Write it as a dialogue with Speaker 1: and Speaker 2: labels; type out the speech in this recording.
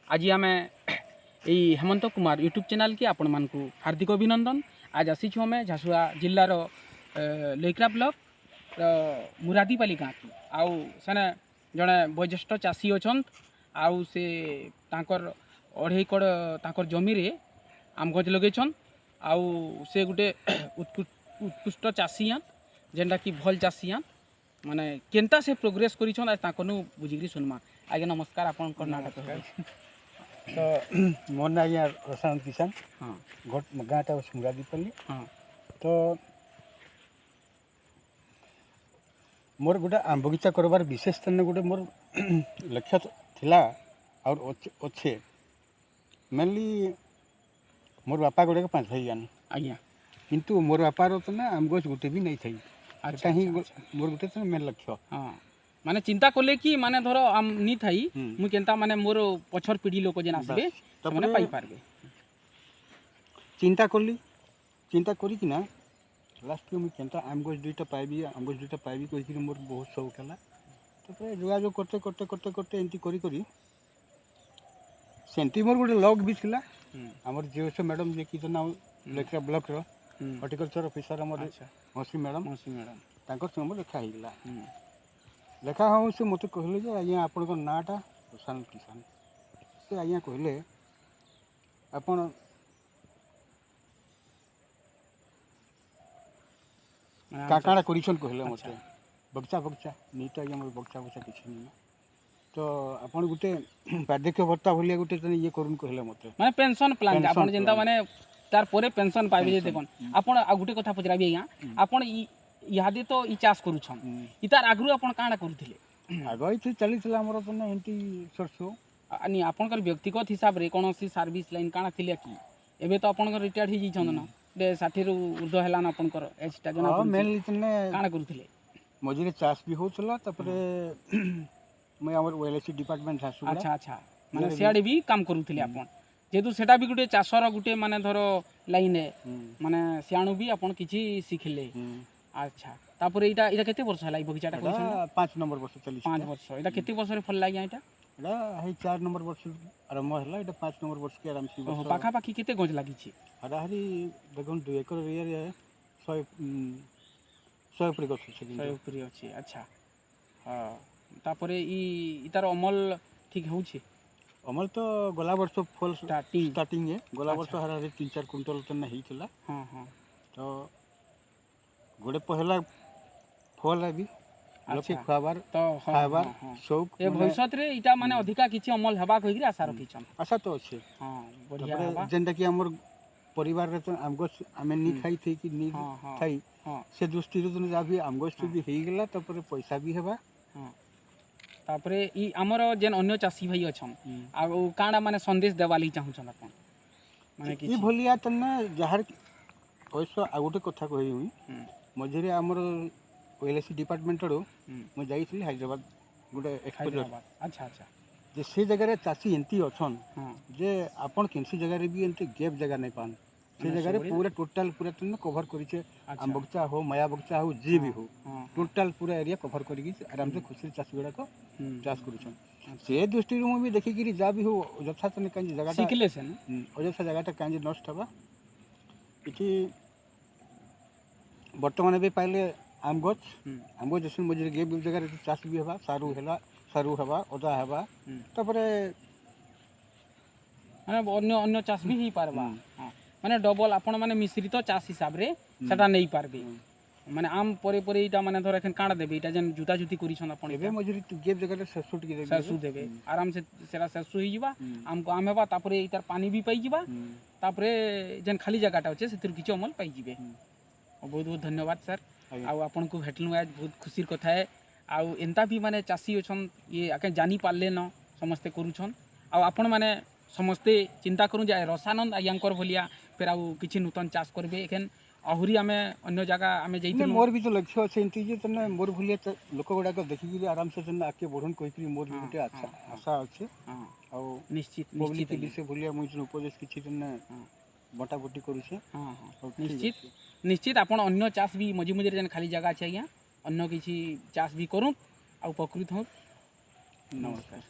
Speaker 1: आज आम यही हेमंत कुमार यूट्यूब चैनल की आपण मान हार्दिक अभिनंदन। आज आसीचु आम झारसुगुड़ा जिलार लईकरा ब्लॉक मुरादीपाली गाँव की आउ सेने जड़े वयोज्येष्ठ चाषी अच्छा आउ से तांकर 2.5 एकड़ तांकर जमी रे आम गज लगेछन आउ से गोटे उत्कृष्ट चाषी हाँ जेनटा कि भल चाषी हाँ माने केनता से प्रोग्रेस करिछन आज तांकनु बुझिकरी सुनमा। आगे नमस्कार आपन कर्नाटक
Speaker 2: तो मोर ना आज्ञा रसायन किसान
Speaker 1: हाँ
Speaker 2: गाँटा मुरादीपाली
Speaker 1: हाँ
Speaker 2: तो मोर गोटे आम बगीचा करबार विशेष तने गोटे मोर लक्ष्य थिला और अच्छे मेनली मोर बापा गोटे 5 भाई जान
Speaker 1: आज्ञा
Speaker 2: किंतु मोर बापार तो ना आम गछ गोटे भी नहीं थी।
Speaker 1: अच्छा
Speaker 2: ही
Speaker 1: अच्छा
Speaker 2: मोर गोटे तो मेन लक्ष्य।
Speaker 1: हाँ माने चिंता कले कि माने धरो आम नी थाई मु केनता माने मोर पछर पीढ़ी लोक जेन आसबे तमने पाई पारबे
Speaker 2: चिंता करी कि ना लास्ट में केनता आम गछ दुईटा पाइबी कही मोर बहुत शौक है। तो जोगाजोग करते करते करते करते एमती करी करी सेंटी मोर गोटे लग भी थिला हमर जीएस मैडम जे कि ना लेखरा ब्लॉक रो हॉर्टिकल्चर ऑफिसर हमर मौसी मैडम तांकर संग लेखा हो गला लेखा हो से मत कहले जे आज्ञा आपन को नाटा रसायन किसान से आज्ञा कहले आपन काकाड़ा करिसन कहले मते बगचा नहीं तो आज्ञा मोर बगचा किछ नहीं तो आपन गुटे बार्धक्य भत्ता भलिया गुटे तने ये करून कहले मते माने
Speaker 1: पेंशन प्लान आपन जेंता माने तार परे पेंशन पाइबे जे देखन आपन आ गुटे कथा पचराबी आज्ञा आपन इहादे तो ई चाष करूछन ई तार आगरु आपन काना करूथिले
Speaker 2: आगई थी चलीथिला हमर तने एंती सरसो
Speaker 1: अनि आपनकर व्यक्तिगत हिसाब रे कोनोसी सर्विस लाइन काना थिले कि एबे तो आपनकर रिटायर्ड ही जिछन न दे 60 रु ऊर्ध्व हेला न आपनकर एज ता जना
Speaker 2: मेनली तने
Speaker 1: काना करूथिले
Speaker 2: मझिरे चाष भी होतला तपरे मैं हमर ओएलसी डिपार्टमेंट झारसुगुड़ा
Speaker 1: अच्छा अच्छा माने सियाडे भी काम करूथिले आपन जेतु सेटा भी गुटे चाषर गुटे माने धरो लाइन है माने सियाणु भी आपन किछि सिखले। अच्छा तापर एटा केते वर्ष हला ई बगीचाटा करिसन
Speaker 2: 5 नंबर वर्ष चली
Speaker 1: 5 वर्ष एटा केते वर्ष रे फल लागिया एटा
Speaker 2: है 4 नंबर वर्ष आरंभ हला एटा 5 नंबर वर्ष के आराम से
Speaker 1: वर्ष पाखा पाखी केते गज लागि छी
Speaker 2: हराहरी देखन 2 एकड़ एरिया 100 ऊपर गछ छै
Speaker 1: 100 ऊपर अछि। अच्छा हां तापर ई तार अमल ठीक होउ छी
Speaker 2: अमल तो गला वर्ष फल
Speaker 1: स्टार्टिंग
Speaker 2: है गला वर्ष हराहरी 3-4 क्विंटल तने हितला।
Speaker 1: हां हां
Speaker 2: तो गोटे पहला फल है भी लोके खाबार
Speaker 1: तो
Speaker 2: खाबार शौक
Speaker 1: ए भविष्य रे इटा माने अधिका किछि अमल हेबा कहि आशा रखिछन
Speaker 2: आशा तो अछि।
Speaker 1: हां बढ़िया हेबा
Speaker 2: जेंटा कि हमर परिवार रे तो आमगछ आमे नी खाई थी कि नी खाई से दृष्टि रे तो जा भी आमगछ भी हेई गेला तपर पैसा भी हेबा।
Speaker 1: हां तापरे ई हमर जेन अन्य चासी भाई अछन आ कांडा माने संदेश देवाली चाहुछन अपन माने कि
Speaker 2: ई भलिया तने जहार पैसा आ गोटे कथा कहि हुई मझिरे हमर ओएलसी डिपार्टमेंट रो म जाईथि हैदराबाद गोटे एक्सपोजर।
Speaker 1: अच्छा अच्छा
Speaker 2: जे से जगह रे चासी एंती अछन जे आपन किनसी जगह रे भी एंती गैप जगह नहीं पान से जगह रे पूरा टोटल पूरा तने कवर करिचे आम बगीचा हो माया बगीचा हो जे भी हो टोटल पूरा एरिया कवर करिकि आराम से खुशी चासी गुडा को चाष करूछन से दृष्टि रो भी देखि कि जा भी हो जथा तने कांजी जगह
Speaker 1: सिखले से
Speaker 2: अजथा जगह कांजी नष्ट हबा इति वर्तमान भी पाइले आम गछ जैसे मझे गे जगह चाष भी हवा सारू हवा अदा हवा तापरे
Speaker 1: माने अन्य अन्य चाष भी ही पारबा माने डबल आपण माने मिश्रित चाष हिसाब रे सेटा नहीं पारबे माने आम परे परे इटा माने धर एखन कांडा देबे इटा जन जुता जुती करिसन आपण
Speaker 2: एबे मझे गे जगह सरसो टिके देबे
Speaker 1: सरसो देबे आराम से सेरा सरसो ही जिबा आम को आम हेबा तापरे इतार पानी भी पाई जिबा तापरे जन खाली जगहटा होचे सेतिर किछ अमल पाई जिबे। बहुत बहुत धन्यवाद सर आउ आपन को भेटलु आज बहुत खुशी कथा है आउ एंता भी माने चासी अछन ये आके जानी पारले न समस्ते करूछन आउ आपन माने समस्ते चिंता करू जे रसानंद आयांकर भलिया फिर आउ किछि नूतन चाष करबे एखन आहुरी आमे अन्य जगह आमे जइते
Speaker 2: मोर भी तो लक्ष्य अछि एंती जे तने मोर भलिया लोक गुडा को देखि आराम से तने आके बढ़न कहि मोर भी गुटे अच्छा आशा अछि। आउ
Speaker 1: निश्चित
Speaker 2: पब्लिक से भलिया मुइ उपदेश किछि तने बटा बटी करूछे। हां हां
Speaker 1: निश्चित निश्चित आपण अन्य चाष भी मझी मझी जन खाली जगह छै आज्ञा अन्य किछि चाष भी करू आ उपकृत हो। नमस्कार।